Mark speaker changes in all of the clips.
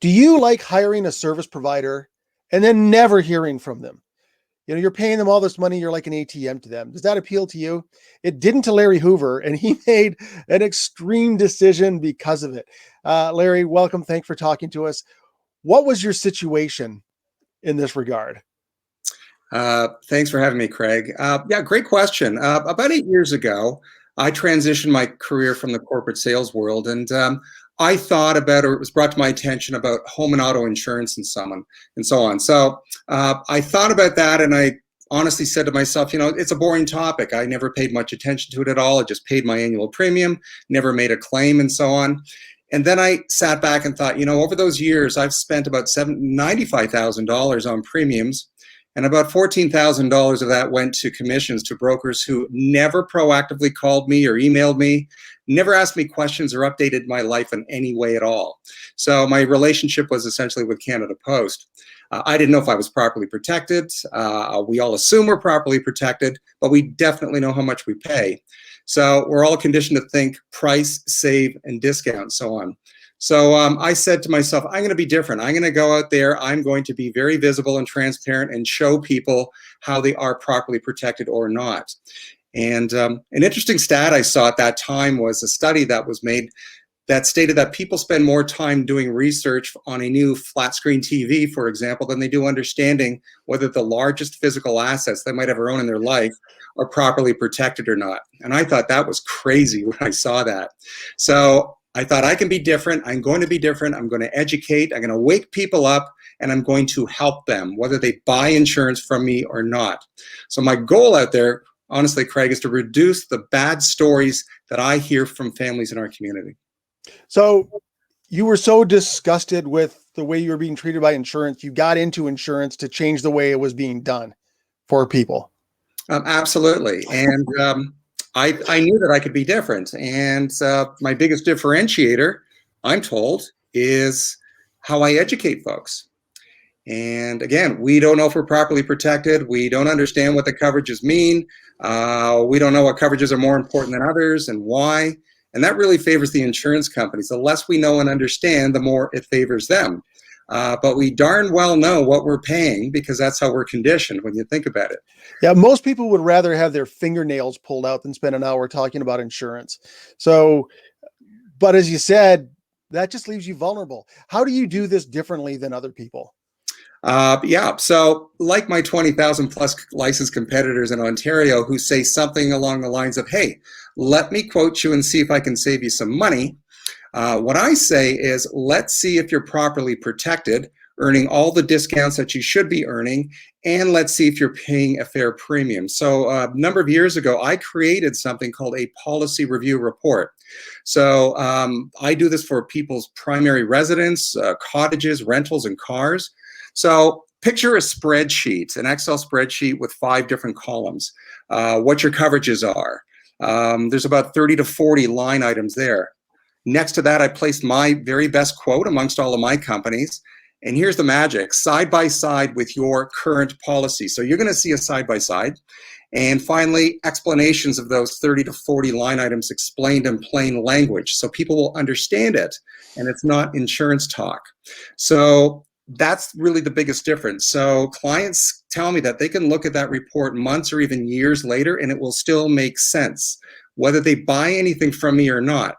Speaker 1: Do you like hiring a service provider and then never hearing from them? You're paying them all this money. You're like an ATM to them. Does that appeal to you? It didn't to Larry Hoover, and he made an extreme decision because of it. Larry, welcome. Thanks for talking to us. What was your situation in this regard?
Speaker 2: Thanks for having me, Craig. Yeah, great question. About 8 years ago, I transitioned my career from the corporate sales world, and I thought about, or it was brought to my attention about home and auto insurance and so on. So I thought about that, and I honestly said to myself, it's a boring topic. I never paid much attention to it at all. I just paid my annual premium, never made a claim, and so on. And then I sat back and thought, over those years, I've spent about $95,000 on premiums. And about $14,000 of that went to commissions to brokers who never proactively called me or emailed me, never asked me questions or updated my life in any way at all. So my relationship was essentially with Canada Post. I didn't know if I was properly protected. We all assume we're properly protected, but we definitely know how much we pay. So we're all conditioned to think price, save, and discount, so on. So I said to myself, I'm going to be different. I'm going to go out there. I'm going to be very visible and transparent and show people how they are properly protected or not. And an interesting stat I saw at that time was a study that was made that stated that people spend more time doing research on a new flat screen TV, for example, than they do understanding whether the largest physical assets they might ever own in their life are properly protected or not. And I thought that was crazy when I saw that. So I thought I can be different. I'm going to be different. I'm going to educate. I'm going to wake people up, and I'm going to help them, whether they buy insurance from me or not. So my goal out there, honestly, Craig, is to reduce the bad stories that I hear from families in our community.
Speaker 1: So you were so disgusted with the way you were being treated by insurance, you got into insurance to change the way it was being done for people.
Speaker 2: Absolutely. And I knew that I could be different. And my biggest differentiator, I'm told, is how I educate folks. And again, we don't know if we're properly protected. We don't understand what the coverages mean. We don't know what coverages are more important than others and why. And that really favors the insurance companies. The less we know and understand, the more it favors them. But we darn well know what we're paying because that's how we're conditioned when you think about it.
Speaker 1: Yeah, most people would rather have their fingernails pulled out than spend an hour talking about insurance. So, but as you said, that just leaves you vulnerable. How do you do this differently than other people?
Speaker 2: Yeah, so like my 20,000 plus licensed competitors in Ontario who say something along the lines of, hey, let me quote you and see if I can save you some money. What I say is, let's see if you're properly protected, earning all the discounts that you should be earning, and let's see if you're paying a fair premium. So a number of years ago, I created something called a policy review report. So I do this for people's primary residence, cottages, rentals, and cars. So picture a spreadsheet, an Excel spreadsheet with 5 different columns, what your coverages are. There's about 30 to 40 line items there. Next to that, I placed my very best quote amongst all of my companies. And here's the magic, side by side with your current policy. So you're going to see a side by side. And finally, explanations of those 30 to 40 line items explained in plain language so people will understand it and it's not insurance talk. So that's really the biggest difference. So clients tell me that they can look at that report months or even years later and it will still make sense, whether they buy anything from me or not.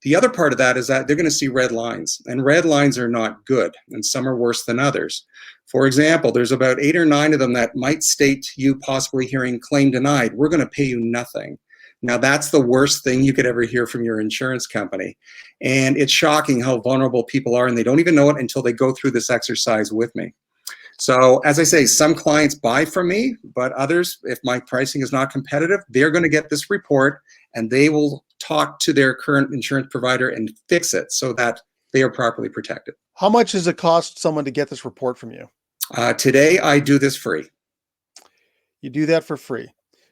Speaker 2: The other part of that is that they're going to see red lines, and red lines are not good, and some are worse than others. For example, there's about 8 or 9 of them that might state to you possibly hearing claim denied, we're going to pay you nothing. Now that's the worst thing you could ever hear from your insurance company. And it's shocking how vulnerable people are, and they don't even know it until they go through this exercise with me. So as I say, some clients buy from me, but others, if my pricing is not competitive, they're going to get this report and they will talk to their current insurance provider and fix it so that they are properly protected.
Speaker 1: How much does it cost someone to get this report from you?
Speaker 2: Today, I do this free.
Speaker 1: You do that for free.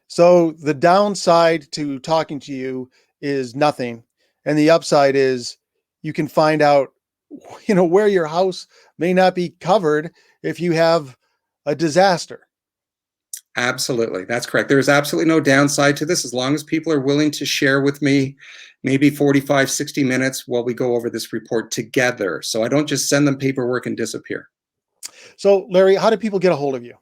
Speaker 1: So the downside to talking to you is nothing. And the upside is you can find out, where your house may not be covered if you have a disaster.
Speaker 2: Absolutely. That's correct. There is absolutely no downside to this as long as people are willing to share with me maybe 45, 60 minutes while we go over this report together. So I don't just send them paperwork and disappear.
Speaker 1: So, Larry, how do people get a hold of you?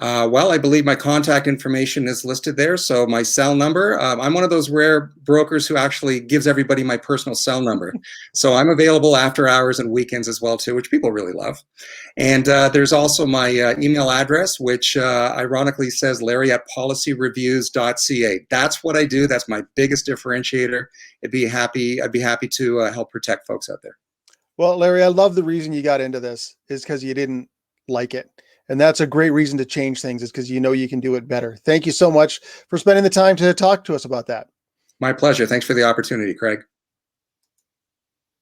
Speaker 2: Well, I believe my contact information is listed there. So my cell number, I'm one of those rare brokers who actually gives everybody my personal cell number. So I'm available after hours and weekends as well, too, which people really love. And there's also my email address, which ironically says larry@policyreviews.ca. That's what I do. That's my biggest differentiator. I'd be happy to help protect folks out there.
Speaker 1: Well, Larry, I love the reason you got into this is because you didn't like it. And that's a great reason to change things, is because you know you can do it better. Thank you so much for spending the time to talk to us about that.
Speaker 2: My pleasure. Thanks for the opportunity, Craig.